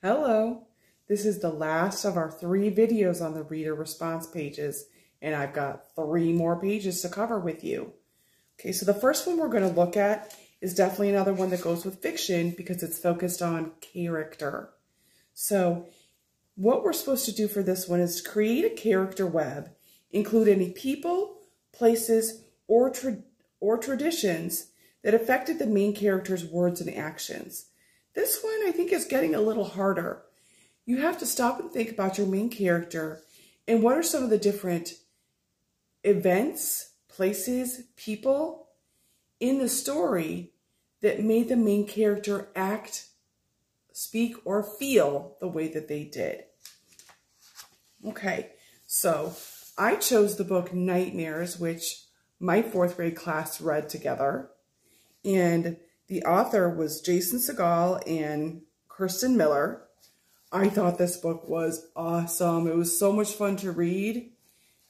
Hello, this is the last of our 3 videos on the reader response pages, and I've got 3 more pages to cover with you. Okay, so the first one we're going to look at is definitely another one that goes with fiction because it's focused on character. So what we're supposed to do for this one is create a character web, include any people, places, or traditions that affected the main character's words and actions. This one, I think, is getting a little harder. You have to stop and think about your main character and what are some of the different events, places, people in the story that made the main character act, speak, or feel the way that they did. Okay, so I chose the book Nightmares, which my 4th grade class read together. And the author was Jason Segel and Kirsten Miller. I thought this book was awesome. It was so much fun to read.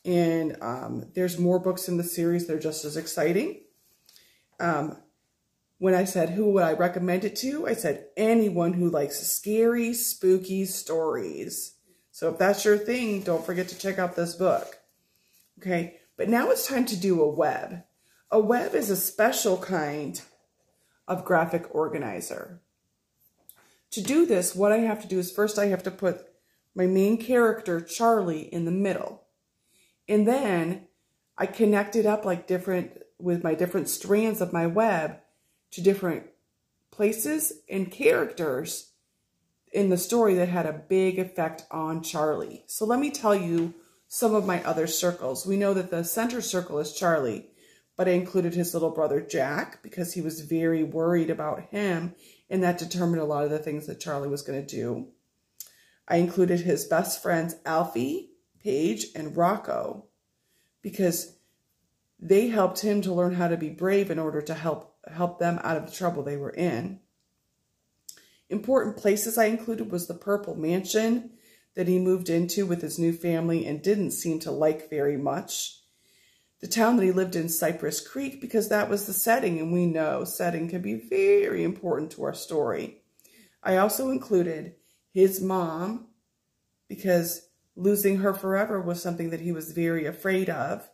And there's more books in the series. They're just as exciting. When I said who would I recommend it to, I said anyone who likes scary, spooky stories. So if that's your thing, don't forget to check out this book. Okay, but now it's time to do a web. A web is a special kind of graphic organizer. To do this, what I have to do is first I have to put my main character, Charlie, in the middle. And then I connect it up like with my different strands of my web to different places and characters in the story that had a big effect on Charlie. So let me tell you some of my other circles. We know that the center circle is Charlie, but I included his little brother Jack because he was very worried about him, and that determined a lot of the things that Charlie was going to do. I included his best friends Alfie, Paige, and Rocco because they helped him to learn how to be brave in order to help them out of the trouble they were in. Important places I included was the Purple Mansion that he moved into with his new family and didn't seem to like very much. The town that he lived in, Cypress Creek, because that was the setting, and we know setting can be very important to our story. I also included his mom because losing her forever was something that he was very afraid of.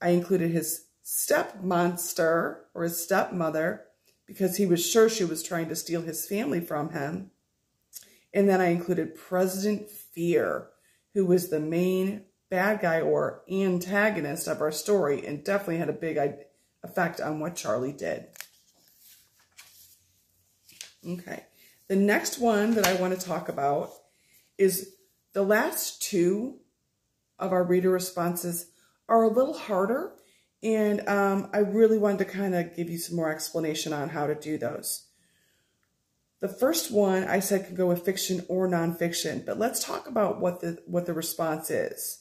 I included his stepmonster, or his stepmother, because he was sure she was trying to steal his family from him. And then I included President Fear, who was the main bad guy or antagonist of our story and definitely had a big effect on what Charlie did. Okay, the next one that I want to talk about is the last 2 of our reader responses are a little harder, and I really wanted to kind of give you some more explanation on how to do those. The first one I said could go with fiction or nonfiction, but let's talk about what the response is.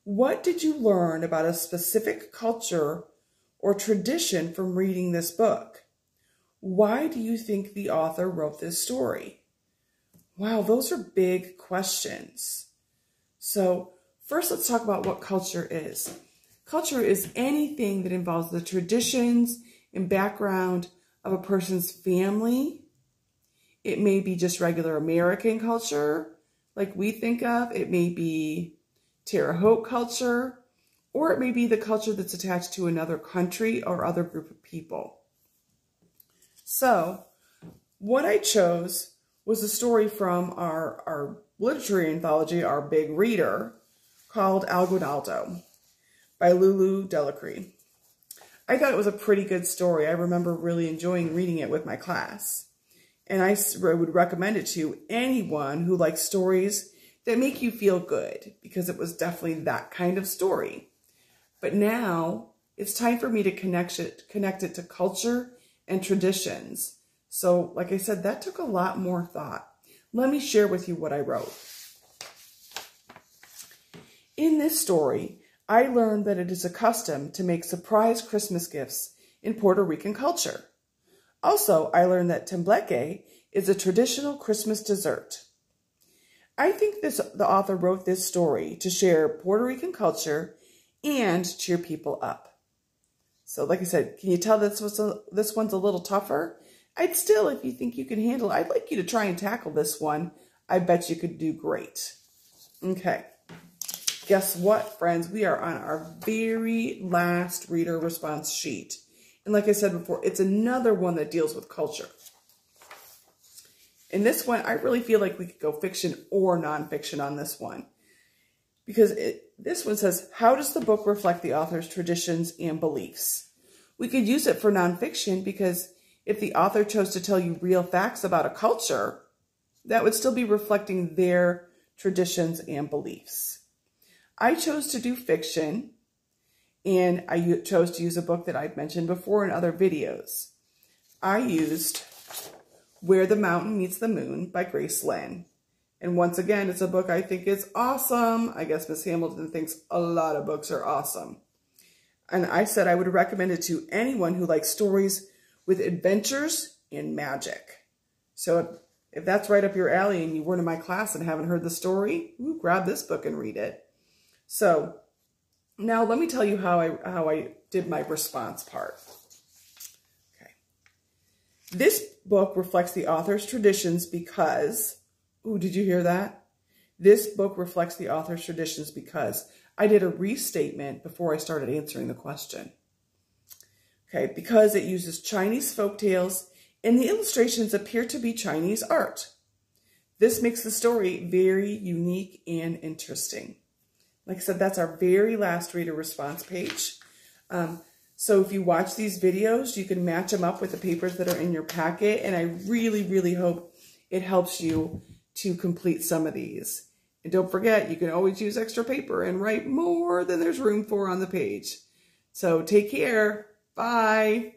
What did you learn about a specific culture or tradition from reading this book? Why do you think the author wrote this story? Wow, those are big questions. So first, let's talk about what culture is. Culture is anything that involves the traditions and background of a person's family. It may be just regular American culture, like we think of. It may be Terre Haute culture, or it may be the culture that's attached to another country or other group of people. So what I chose was a story from our literary anthology, Our Big Reader, called Aguinaldo by Lulu Delacree. I thought it was a pretty good story. I remember really enjoying reading it with my class. And I would recommend it to anyone who likes stories that make you feel good, because it was definitely that kind of story. But now it's time for me to connect it to culture and traditions. So like I said, that took a lot more thought. Let me share with you what I wrote. In this story, I learned that it is a custom to make surprise Christmas gifts in Puerto Rican culture. Also, I learned that tembleque is a traditional Christmas dessert. I think the author wrote this story to share Puerto Rican culture and cheer people up. So like I said, can you tell this one's a little tougher? I'd still, if you think you can handle it, I'd like you to try and tackle this one. I bet you could do great. Okay. Guess what, friends? We are on our very last reader response sheet. And like I said before, it's another one that deals with culture. In this one, I really feel like we could go fiction or nonfiction on this one. Because this one says, how does the book reflect the author's traditions and beliefs? We could use it for nonfiction because if the author chose to tell you real facts about a culture, that would still be reflecting their traditions and beliefs. I chose to do fiction, and I chose to use a book that I've mentioned before in other videos. I used Where the Mountain Meets the Moon by Grace Lin. And once again, it's a book I think is awesome. I guess Miss Hamilton thinks a lot of books are awesome. And I said I would recommend it to anyone who likes stories with adventures and magic. So if that's right up your alley and you weren't in my class and haven't heard the story, grab this book and read it. So now let me tell you how I did my response part. Okay. This book reflects the author's traditions because, did you hear that? This book reflects the author's traditions because I did a restatement before I started answering the question. Okay, because it uses Chinese folktales and the illustrations appear to be Chinese art. This makes the story very unique and interesting. Like I said, that's our very last reader response page. So if you watch these videos, you can match them up with the papers that are in your packet. And I really, really hope it helps you to complete some of these. And don't forget, you can always use extra paper and write more than there's room for on the page. So take care. Bye.